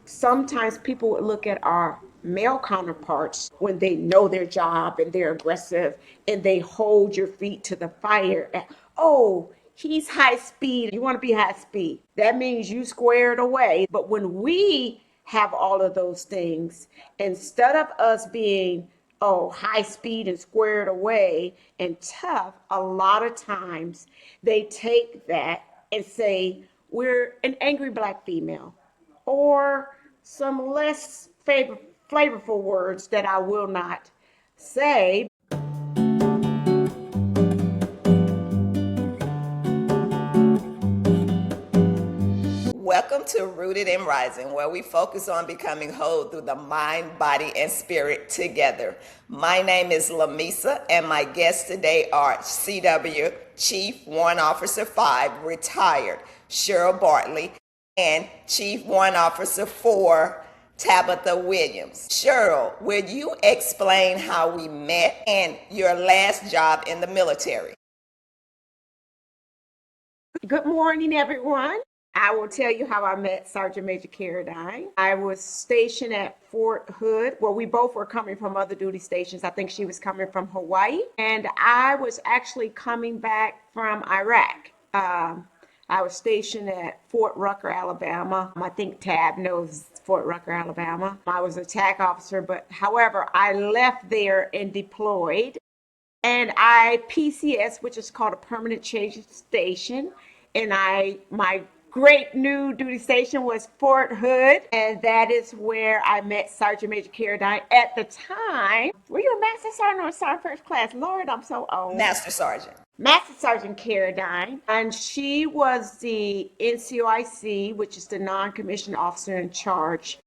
sometimes people would look at our male counterparts when they know their job and they're aggressive and they hold your feet to the fire. Oh, he's high speed. You want to be high speed. That means you squared away. But when we have all of those things, instead of us being, oh, high speed and squared away and tough, a lot of times they take that and say, we're an angry black female, or some less flavorful words that I will not say. Welcome to Rooted and Rising, where we focus on becoming whole through the mind, body, and spirit together. My name is Lamisa, and my guests today are CW Chief Warrant Officer 5, retired, Cheryl Bartly, and Chief Warrant Officer 4, Tabitha Williams. Cheryl, will you explain how we met and your last job in the military? Good morning, everyone. I will tell you how I met Sergeant Major Carradine. I was stationed at Fort Hood. Well, we both were coming from other duty stations. I think she was coming from Hawaii, and I was actually coming back from Iraq. I was stationed at Fort Rucker, Alabama. I think Tab knows Fort Rucker, Alabama. I was a TAC officer, but however, I left there and deployed. And I PCS, which is called a permanent change station, and my great new duty station was Fort Hood, and that is where I met Sergeant Major Carradine. At the time, were you a Master Sergeant or a Sergeant First Class? Lord, I'm so old. Master Sergeant. Master Sergeant Carradine, and she was the NCOIC, which is the non-commissioned officer in charge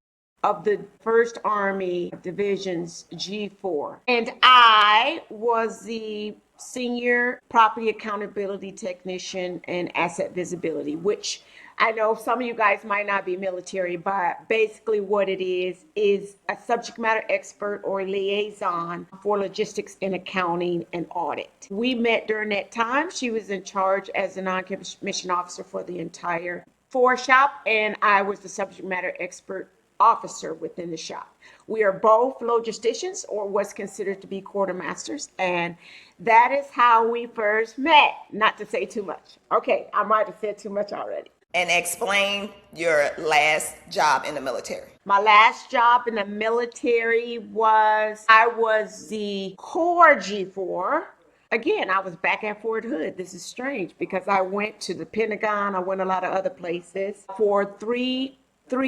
of the 1st Army Division's G4. And I was the senior property accountability technician and asset visibility, which I know some of you guys might not be military, but basically what it is a subject matter expert or liaison for logistics and accounting and audit. We met during that time. She was in charge as a non-commissioned officer for the entire shop, and I was the subject matter expert officer within the shop. We are both logisticians, or what's considered to be quartermasters, and that is how we first met. Not to say too much. Okay, I might have said too much already. And explain your last job in the military. My last job in the military I was the Corps G4. Again, I was back at Fort Hood. This is strange because I went to the Pentagon. I went a lot of other places for three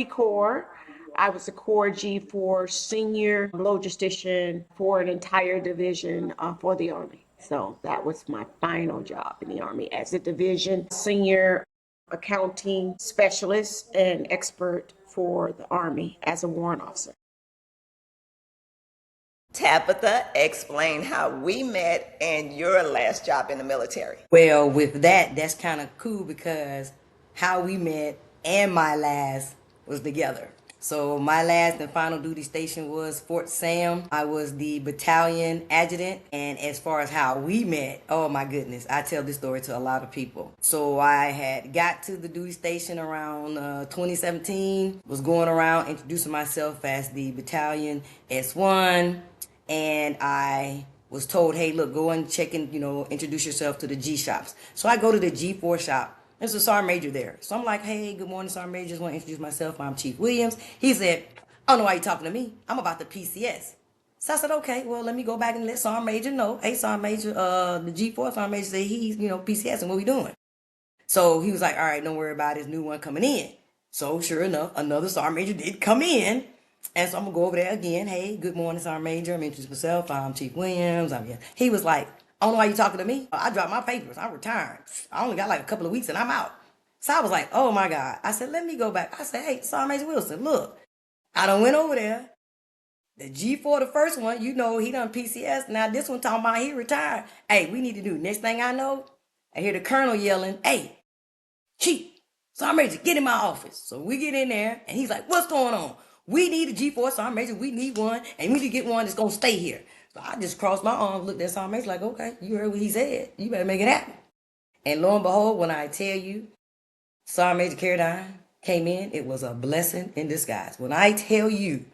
Corps. I was a Corps G4 senior logistician for an entire division for the Army. So that was my final job in the Army as a division senior accounting specialist and expert for the Army as a warrant officer. Tabitha, explain how we met and your last job in the military. Well, with that's kind of cool because how we met and my last was together. So my last and final duty station was Fort Sam. I was the battalion adjutant. And as far as how we met, oh my goodness, I tell this story to a lot of people. So I had got to the duty station around 2017, was going around introducing myself as the battalion S1. And I was told, hey, look, go and check in, introduce yourself to the G shops. So I go to the G4 shop. There's a Sergeant Major there. So I'm like, hey, good morning, Sergeant Major. Just want to introduce myself. I'm Chief Williams. He said, I don't know why you're talking to me. I'm about the PCS. So I said, okay, well, let me go back and let Sergeant Major know. Hey, Sergeant Major, the G4 Sergeant Major said he's, PCS and what we doing? So he was like, all right, don't worry about it. There's a new one coming in. So sure enough, another Sergeant Major did come in. And so I'm going to go over there again. Hey, good morning, Sergeant Major. I'm introducing myself. I'm Chief Williams. I'm here. He was like, I don't know why you're talking to me. I dropped my papers. I'm retired. I only got like a couple of weeks and I'm out. So I was like, oh my God. I said, let me go back. I said, hey, Sergeant Major Wilson, look, I done went over there. The G4, the first one, he done PCS. Now this one talking about he retired. Hey, we need to do. Next thing I know, I hear the colonel yelling, hey, Chief, Sergeant Major, get in my office. So we get in there and he's like, what's going on? We need a G4 Sergeant Major. We need one. And we need to get one that's going to stay here. So I just crossed my arms, looked at Sergeant Major like, okay, you heard what he said. You better make it happen. And lo and behold, when I tell you, Sergeant Major Carradine came in, it was a blessing in disguise. When I tell you,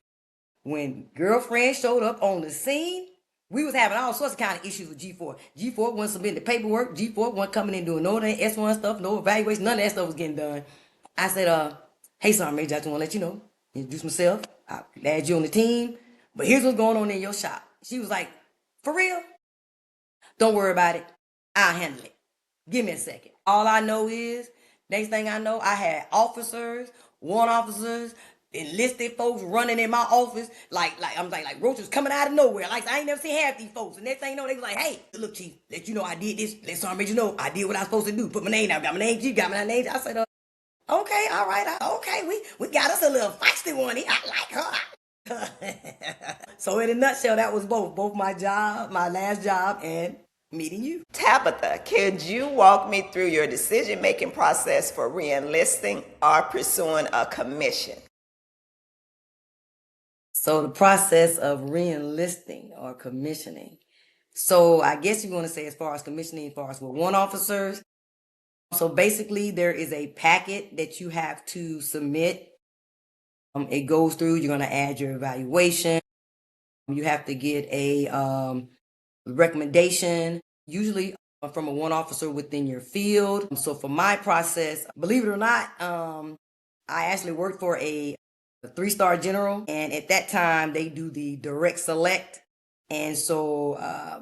when girlfriend showed up on the scene, we was having all sorts of kind of issues with G4. G4 wasn't submitting the paperwork. G4 wasn't coming in doing no of that S1 stuff, no evaluation, none of that stuff was getting done. I said, hey, Sergeant Major, I just want to let you know, introduce myself. I add you on the team, but here's what's going on in your shop. She was like, for real? Don't worry about it. I'll handle it. Give me a second. All I know is, next thing I know, I had officers, warrant officers, enlisted folks running in my office like roaches coming out of nowhere. Like I ain't never seen half these folks. And next thing you know, they was like, hey, look, Chief, let you know I did this. Let Sergeant Major know I did what I was supposed to do. Put my name down. Got my name, Chief, got my name. I said, okay, all right, okay, we got us a little feisty one here. I like her. So in a nutshell, that was both my job, my last job, and meeting you. Tabitha, could you walk me through your decision-making process for re-enlisting or pursuing a commission? So the process of re-enlisting or commissioning. So I guess you want to say as far as commissioning, as far as with warrant officers. So basically there is a packet that you have to submit. It goes through, you're going to add your evaluation. You have to get a recommendation, usually from a warrant officer within your field. So for my process, believe it or not, I actually worked for a 3-star general, and at that time they do the direct select, and so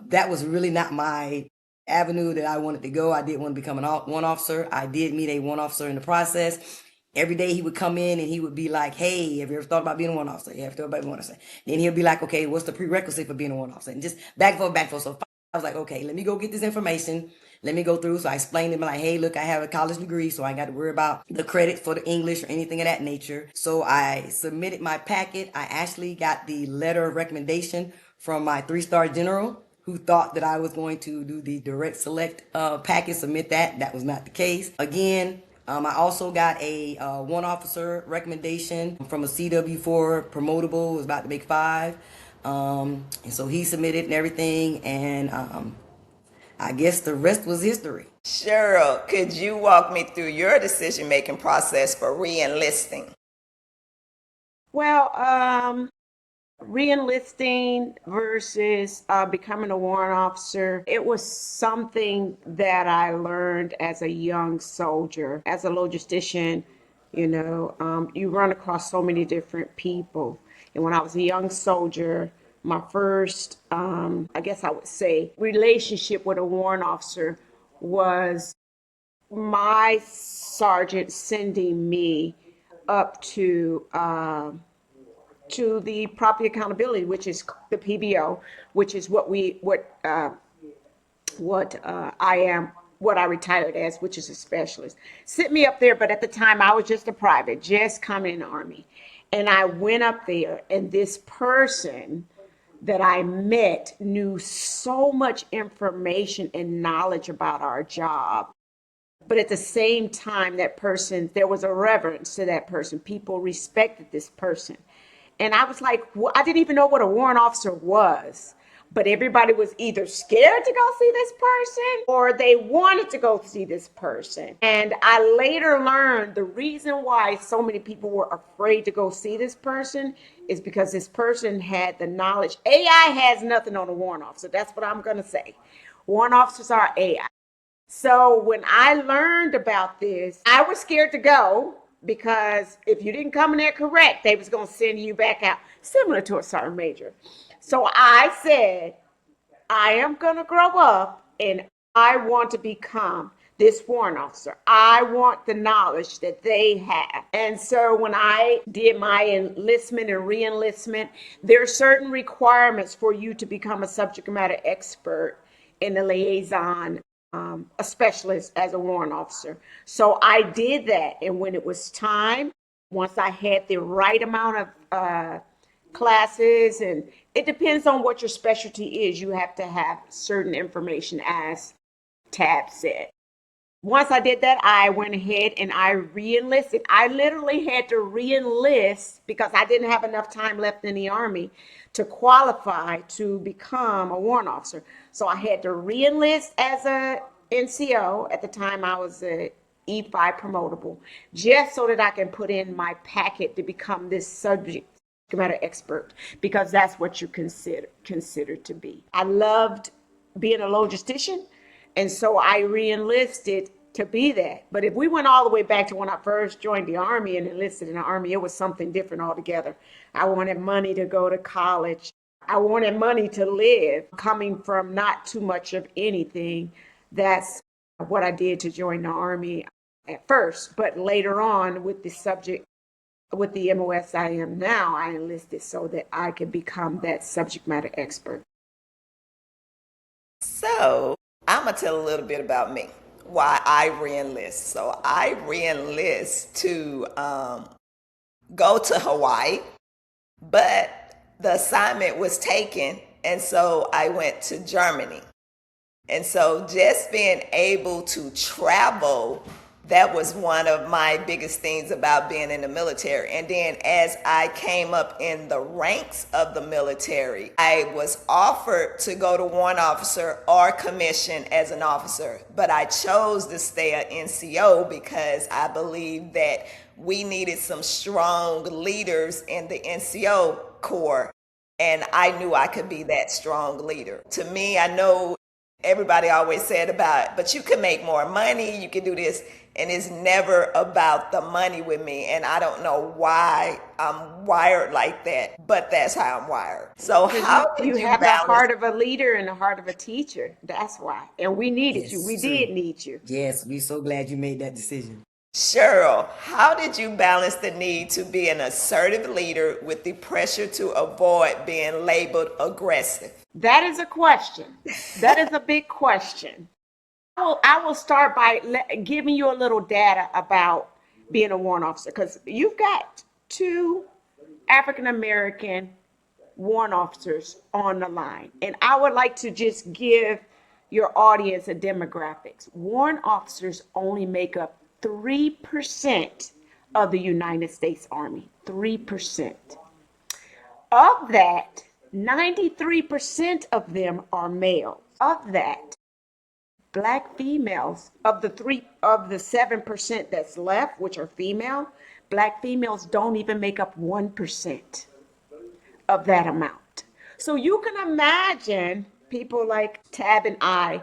that was really not my avenue that I wanted to go. I did want to become a warrant officer. I did meet a warrant officer in the process. Every day he would come in and he would be like, hey, have you ever thought about being a warrant officer? Yeah, I've thought about being a warrant officer. Then he'll be like, okay, what's the prerequisite for being a warrant officer? And just back and forth, back and forth. So I was like, okay, let me go get this information. Let me go through. So I explained to him like, hey, look, I have a college degree, so I ain't got to worry about the credit for the English or anything of that nature. So I submitted my packet. I actually got the letter of recommendation from my 3-star general, who thought that I was going to do the direct select packet, submit that. That was not the case. Again, I also got a warrant officer recommendation from a CW4 promotable, was about to make 5. And so he submitted and everything, and I guess the rest was history. Cheryl, could you walk me through your decision-making process for re-enlisting? Well, re-enlisting versus becoming a warrant officer, it was something that I learned as a young soldier. As a logistician, you run across so many different people. And when I was a young soldier, my first, I guess I would say, relationship with a warrant officer was my sergeant sending me up to the property accountability, which is the PBO, which is what I retired as, which is a specialist. Sit me up there, but at the time I was just a private, just coming in the Army. And I went up there, and this person that I met knew so much information and knowledge about our job. But at the same time, that person, there was a reverence to that person. People respected this person. And I was like, well, I didn't even know what a warrant officer was. But everybody was either scared to go see this person or they wanted to go see this person. And I later learned the reason why so many people were afraid to go see this person is because this person had the knowledge. AI has nothing on a warrant officer. That's what I'm going to say. Warrant officers are AI. So when I learned about this, I was scared to go because if you didn't come in there correct, they was going to send you back out, similar to a sergeant major. So I said, I am going to grow up and I want to become this warrant officer. I want the knowledge that they have. And so when I did my enlistment and re-enlistment, there are certain requirements for you to become a subject matter expert in the liaison, a specialist as a warrant officer. So I did that. And when it was time, once I had the right amount of classes, and it depends on what your specialty is, you have to have certain information, as Tab said. Once I did that, I went ahead and I re-enlisted. I literally had to re-enlist because I didn't have enough time left in the Army to qualify to become a warrant officer. So I had to re-enlist as a NCO. At the time, I was a E5 promotable, just so that I can put in my packet to become this subject matter expert, because that's what you consider to be. I loved being a logistician, and so I re-enlisted to be that. But if we went all the way back to when I first joined the Army and enlisted in the Army, it was something different altogether. I wanted money to go to college. I wanted money to live. Coming from not too much of anything, that's what I did to join the Army at first. But later on, with the subject, with the MOS I am now, I enlisted so that I could become that subject matter expert. So I'm going to tell a little bit about me, why I re-enlist. So I re-enlist to go to Hawaii, but the assignment was taken, and so I went to Germany. And so just being able to travel, that was one of my biggest things about being in the military. And then as I came up in the ranks of the military, I was offered to go to warrant officer or commission as an officer. But I chose to stay an NCO because I believe that we needed some strong leaders in the NCO Corps. And I knew I could be that strong leader. To me, I know everybody always said about, but you can make more money, you can do this. And it's never about the money with me. And I don't know why I'm wired like that, but that's how I'm wired. So how did You you have the balance? heart of a leader and the heart of a teacher. That's why. And we needed you. We Yes, did true. need you. Yes, we so glad you made that decision. Cheryl, how did you balance the need to be an assertive leader with the pressure to avoid being labeled aggressive? That is a question. That is a big question. I will start by giving you a little data about being a warrant officer, because you've got two African American warrant officers on the line. And I would like to just give your audience a demographics. Warrant officers only make up 3% of the United States Army. 3%. Of that, 93% of them are male. Of that, Black females, of the 7% that's left, which are female, Black females don't even make up 1% of that amount. So you can imagine people like Tab and I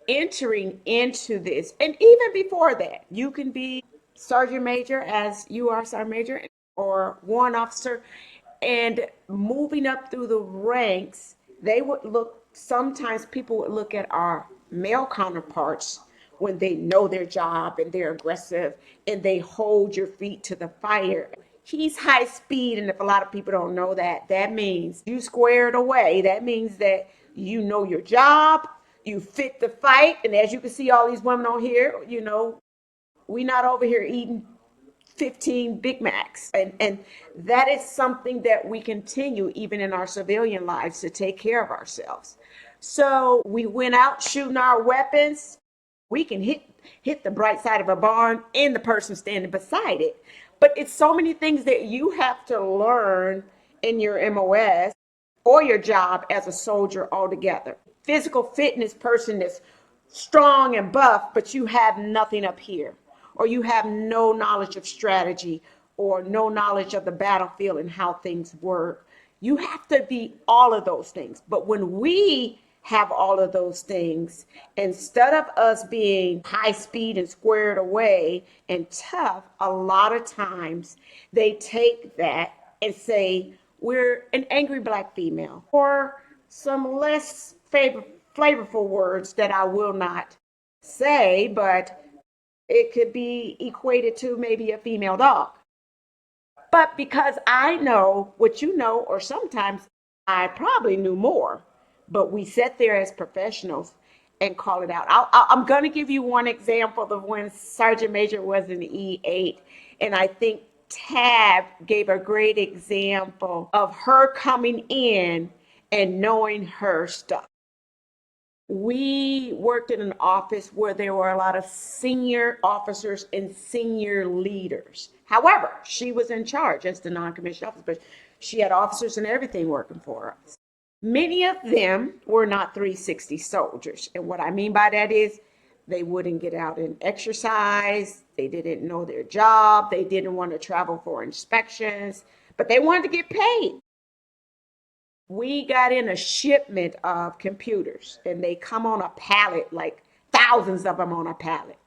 entering into this. And even before that, you can be sergeant major, as you are sergeant major, or warrant officer, and moving up through the ranks. They would look, sometimes people would look at our male counterparts when they know their job and they're aggressive and they hold your feet to the fire. He's high speed, and if a lot of people don't know that, that means you squared away. That means that you know your job, you fit the fight, and as you can see, all these women on here, we not over here eating 15 Big Macs. And that is something that we continue even in our civilian lives, to take care of ourselves. So we went out shooting our weapons. We can hit the bright side of a barn and the person standing beside it. But it's so many things that you have to learn in your MOS or your job as a soldier altogether. Physical fitness person that's strong and buff, but you have nothing up here, or you have no knowledge of strategy, or no knowledge of the battlefield and how things work. You have to be all of those things. But when we have all of those things, instead of us being high speed and squared away and tough, a lot of times they take that and say, we're an angry Black female, or some less flavorful words that I will not say, but it could be equated to maybe a female dog. But because I know what you know, or sometimes I probably knew more, but we sat there as professionals and call it out. I'm going to give you one example of when Sergeant Major was in E8, and I think Tab gave a great example of her coming in and knowing her stuff. We worked in an office where there were a lot of senior officers and senior leaders. However, she was in charge as the non-commissioned officer, but she had officers and everything working for us. Many of them were not 360 soldiers. And what I mean by that is They wouldn't get out and exercise. They didn't know their job. They didn't want to travel for inspections, but they wanted to get paid. We got in a shipment of computers and they come on a pallet, like thousands of them on a pallet.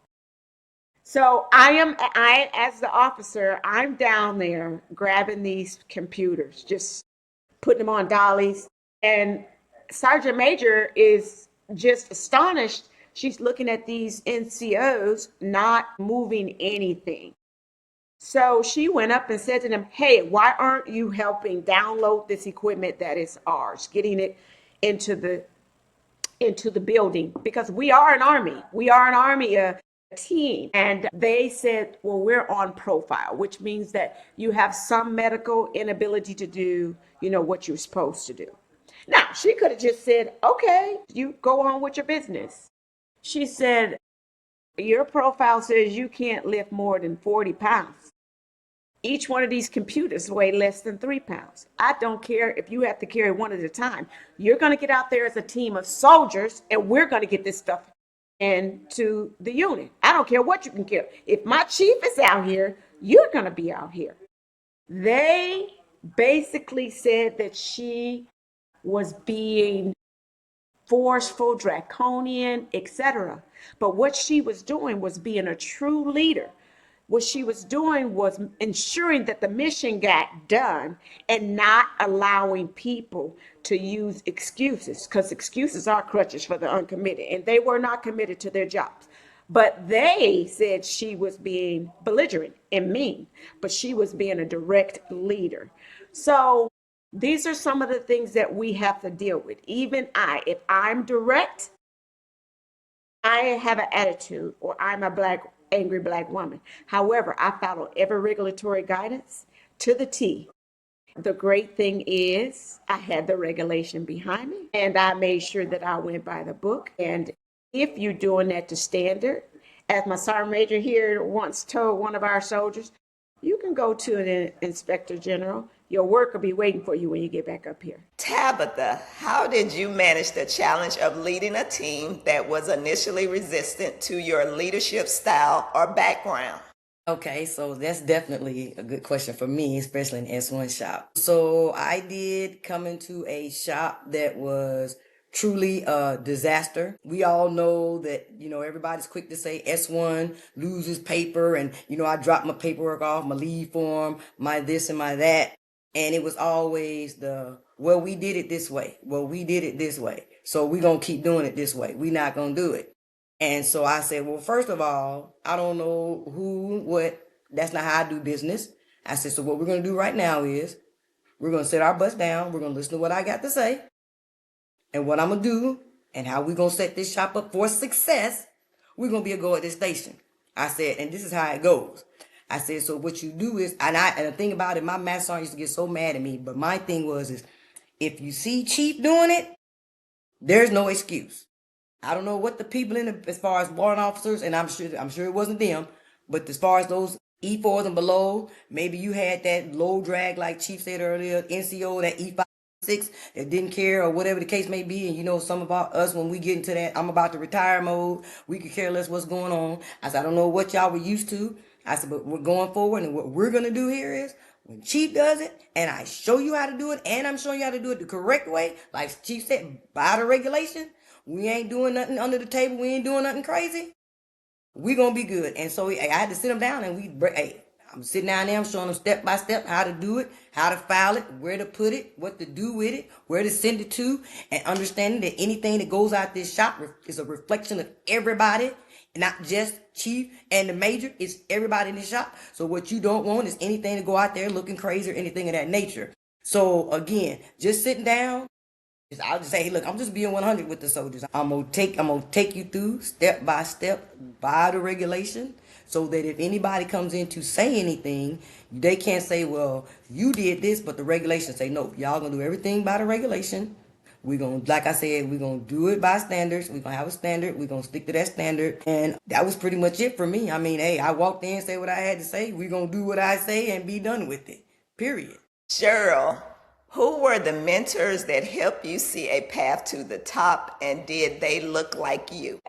So as the officer, I'm down there grabbing these computers, just putting them on dollies. And Sergeant Major is just astonished. She's looking at these NCOs not moving anything. So she went up and said to them, "Hey, why aren't you helping download this equipment that is ours, getting it into the building? Because we are an army. We are an army team." And they said, "Well, we're on profile, which means that you have some medical inability to do, what you're supposed to do." Now, she could have just said, "Okay, you go on with your business." She said, "Your profile says you can't lift more than 40 pounds. Each one of these computers weigh less than 3 pounds. I don't care if you have to carry one at a time. You're going to get out there as a team of soldiers, and we're going to get this stuff into the unit. I don't care what you can carry. If my chief is out here, you're going to be out here." They basically said that she was being forceful, draconian, etc. But what she was doing was being a true leader. What she was doing was ensuring that the mission got done and not allowing people to use excuses, because excuses are crutches for the uncommitted, and they were not committed to their jobs. But they said she was being belligerent and mean, but she was being a direct leader. So these are some of the things that we have to deal with. Even if I'm direct, I have an attitude, or I'm a angry black woman. However, I follow every regulatory guidance to the T. The great thing is I had the regulation behind me and I made sure that I went by the book. And if you're doing that to standard, as my sergeant major here once told one of our soldiers, you can go to an inspector general. Your work will be waiting for you when you get back up here. Tabitha, how did you manage the challenge of leading a team that was initially resistant to your leadership style or background? Okay, so that's definitely a good question for me, especially in S1 shop. So I did come into a shop that was truly a disaster. We all know that, everybody's quick to say S1 loses paper and, I dropped my paperwork off, my leave form, my this and my that. And it was always well, we did it this way. Well, we did it this way. So we're going to keep doing it this way. We're not going to do it. And so I said, well, first of all, I don't know what, that's not how I do business. I said, so what we're going to do right now is we're going to sit our butts down. We're going to listen to what I got to say and what I'm going to do and how we're going to set this shop up for success. We're going to be a go at this station. I said, and this is how it goes. I said, so what you do is, and the thing about it, my master sergeant used to get so mad at me, but my thing is if you see chief doing it, there's no excuse. I don't know what the people as far as warrant officers, and I'm sure it wasn't them, but as far as those E4s and below, maybe you had that low drag, like Chief said earlier, NCO, that E5-6 that didn't care or whatever the case may be. And some about us, when we get into that I'm about to retire mode, we could care less what's going on. I said, I don't know what y'all were used to. I said, but we're going forward, and what we're going to do here is when Chief does it, and I show you how to do it, and I'm showing you how to do it the correct way, like Chief said, by the regulation. We ain't doing nothing under the table. We ain't doing nothing crazy. We gonna be good. And so I had to sit them down, and I'm sitting down there. I'm showing them step by step how to do it, how to file it, where to put it, what to do with it, where to send it to, and understanding that anything that goes out this shop is a reflection of everybody, not just chief and the major. It's everybody in the shop. So what you don't want is anything to go out there looking crazy or anything of that nature. So again, just sitting down. I'll just say, hey, look, I'm just being 100 with the soldiers. I'm gonna take you through step by step by the regulation, so that if anybody comes in to say anything, they can't say, well, you did this, but the regulations say no. Y'all gonna do everything by the regulation. We're gonna, like I said, we're gonna do it by standards. We're gonna have a standard. We're gonna stick to that standard. And that was pretty much it for me. I mean, hey, I walked in, said what I had to say. We're gonna do what I say and be done with it. Period. Cheryl, who were the mentors that helped you see a path to the top, and did they look like you?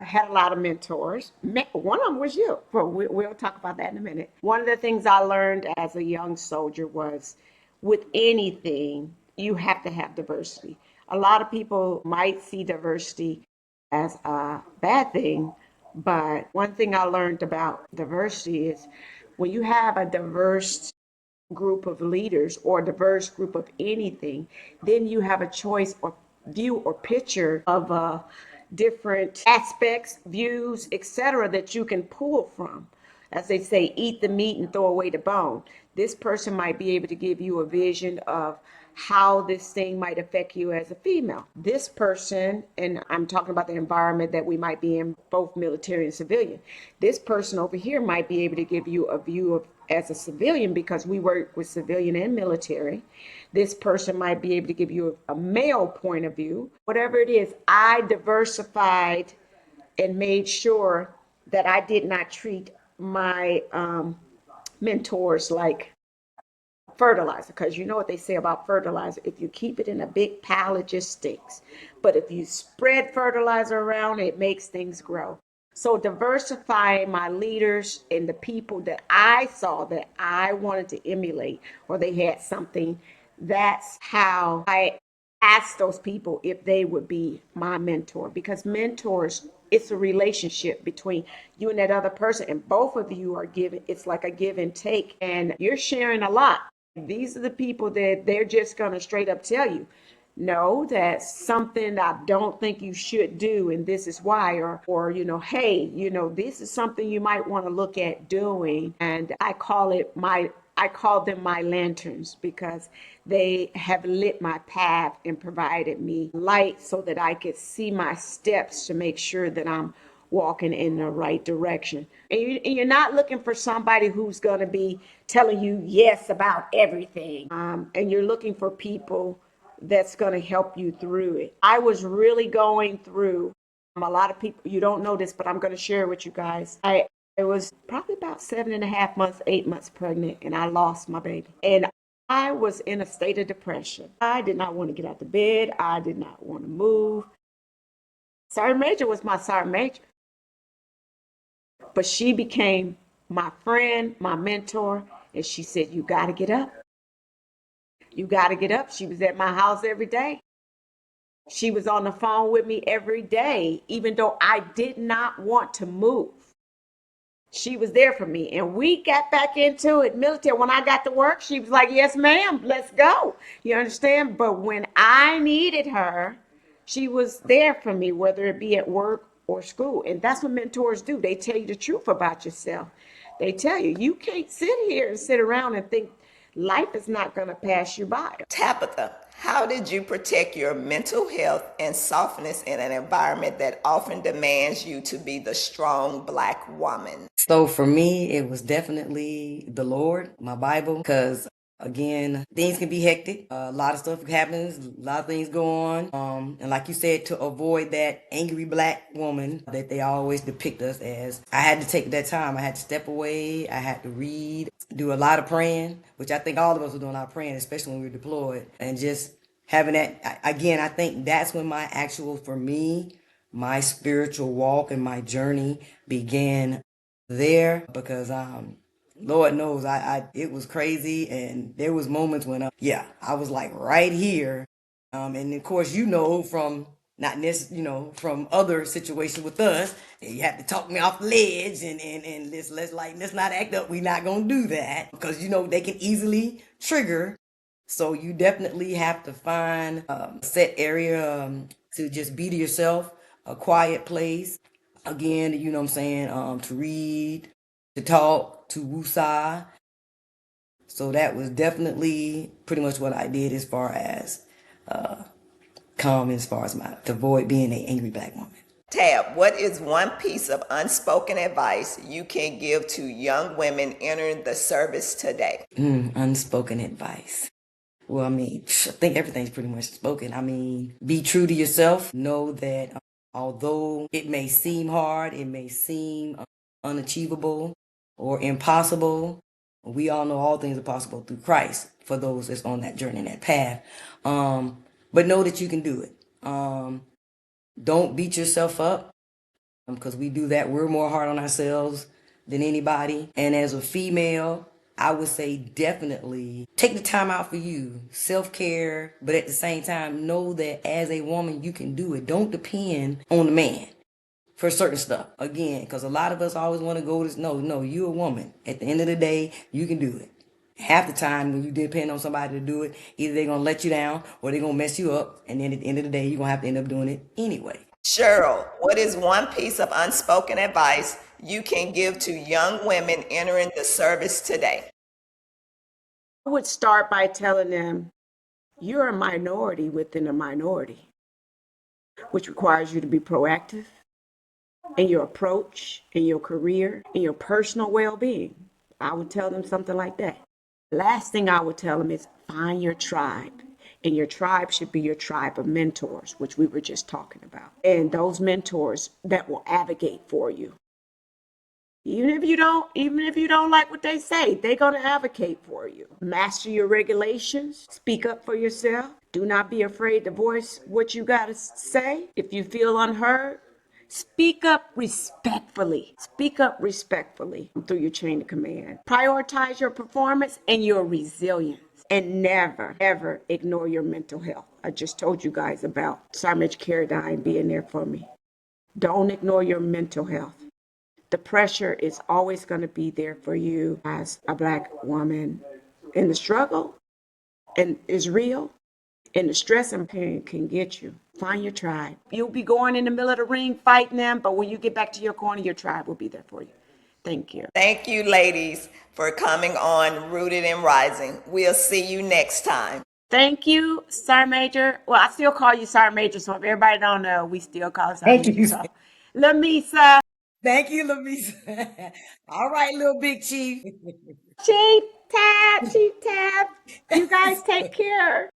I had a lot of mentors. One of them was you. But we'll talk about that in a minute. One of the things I learned as a young soldier was with anything, you have to have diversity. A lot of people might see diversity as a bad thing, but one thing I learned about diversity is when you have a diverse group of leaders or a diverse group of anything, then you have a choice or view or picture of different aspects, views, etc., that you can pull from. As they say, eat the meat and throw away the bone. This person might be able to give you a vision of how this thing might affect you as a female. This person, and I'm talking about the environment that we might be in, both military and civilian. This person over here might be able to give you a view of as a civilian because we work with civilian and military. This person might be able to give you a male point of view. Whatever it is, I diversified and made sure that I did not treat my mentors like fertilizer, because you know what they say about fertilizer: if you keep it in a big pile it just stinks, but if you spread fertilizer around it makes things grow. So diversifying my leaders and the people that I saw that I wanted to emulate, or they had something, that's how I asked those people if they would be my mentor. Because mentors, it's a relationship between you and that other person, and both of you are giving. It's like a give and take, and you're sharing a lot. These are the people that they're just going to straight up tell you, no, that's something I don't think you should do, and this is why, or hey, this is something you might want to look at doing. And I call them my lanterns because they have lit my path and provided me light so that I could see my steps to make sure that I'm walking in the right direction. And you're not looking for somebody who's going to be telling you yes about everything. And you're looking for people that's going to help you through it. I was really going through a lot of people, you don't know this, but I'm going to share with you guys. I was probably about 7.5 months, 8 months pregnant, and I lost my baby. And I was in a state of depression. I did not want to get out of bed. I did not want to move. Sergeant Major was my sergeant major, but she became my friend, my mentor, and she said, "You got to get up. You got to get up." She was at my house every day. She was on the phone with me every day, even though I did not want to move. She was there for me. And we got back into it military. When I got to work, she was like, "Yes, ma'am, let's go." You understand? But when I needed her, she was there for me, whether it be at work or school. And that's what mentors do. They tell you the truth about yourself. They tell you, you can't sit here and sit around and think life is not going to pass you by. Tabitha, how did you protect your mental health and softness in an environment that often demands you to be the strong Black woman? So for me, it was definitely the Lord, my Bible, because again, things can be hectic. A lot of stuff happens, a lot of things go on. And like you said, to avoid that angry Black woman that they always depict us as, I had to take that time. I had to step away. I had to read, do a lot of praying, which I think all of us were doing a lot of praying, especially when we were deployed. And just having that, again, I think that's when for me, my spiritual walk and my journey began there, because Lord knows I it was crazy, and there was moments when I was like right here, and of course from not necessarily from other situations with us, you have to talk me off the ledge, and let's not act up. We're not gonna do that, because they can easily trigger. So you definitely have to find a set area to just be to yourself, a quiet place. Again, what I'm saying, to read, to talk, to woosah. So that was definitely pretty much what I did as far as calm, as far as to avoid being an angry Black woman. Tab, what is one piece of unspoken advice you can give to young women entering the service today? Unspoken advice. Well, I mean, I think everything's pretty much spoken. I mean, be true to yourself. Know that although it may seem hard, it may seem unachievable or impossible, we all know all things are possible through Christ for those that's on that journey, that path. But know that you can do it. Don't beat yourself up. because we do that. We're more hard on ourselves than anybody. And as a female, I would say definitely take the time out for you, self-care, but at the same time, know that as a woman, you can do it. Don't depend on the man for certain stuff. Again, because a lot of us always want to go to, no, you're a woman. At the end of the day, you can do it. Half the time when you depend on somebody to do it, either they're going to let you down or they're going to mess you up. And then at the end of the day, you're going to have to end up doing it anyway. Cheryl, what is one piece of unspoken advice you can give to young women entering the service today? I would start by telling them you're a minority within a minority, which requires you to be proactive in your approach, in your career, in your personal well-being. I would tell them something like that. Last thing I would tell them is find your tribe. And your tribe should be your tribe of mentors, which we were just talking about. And those mentors that will advocate for you. Even if you don't like what they say, they're going to advocate for you. Master your regulations. Speak up for yourself. Do not be afraid to voice what you got to say. If you feel unheard, speak up respectfully. Speak up respectfully through your chain of command. Prioritize your performance and your resilience. And never, ever ignore your mental health. I just told you guys about Sergeant Caradine being there for me. Don't ignore your mental health. The pressure is always going to be there for you as a Black woman. And the struggle and is real. And the stress and pain can get you. Find your tribe. You'll be going in the middle of the ring fighting them, but when you get back to your corner, your tribe will be there for you. Thank you. Thank you, ladies, for coming on Rooted and Rising. We'll see you next time. Thank you, Sergeant Major. Well, I still call you Sergeant Major, so if everybody don't know, we still call you Sergeant Major. So, Lamisa. Thank you, Lamisa. All right, little big chief. Chief Tab. You guys take care.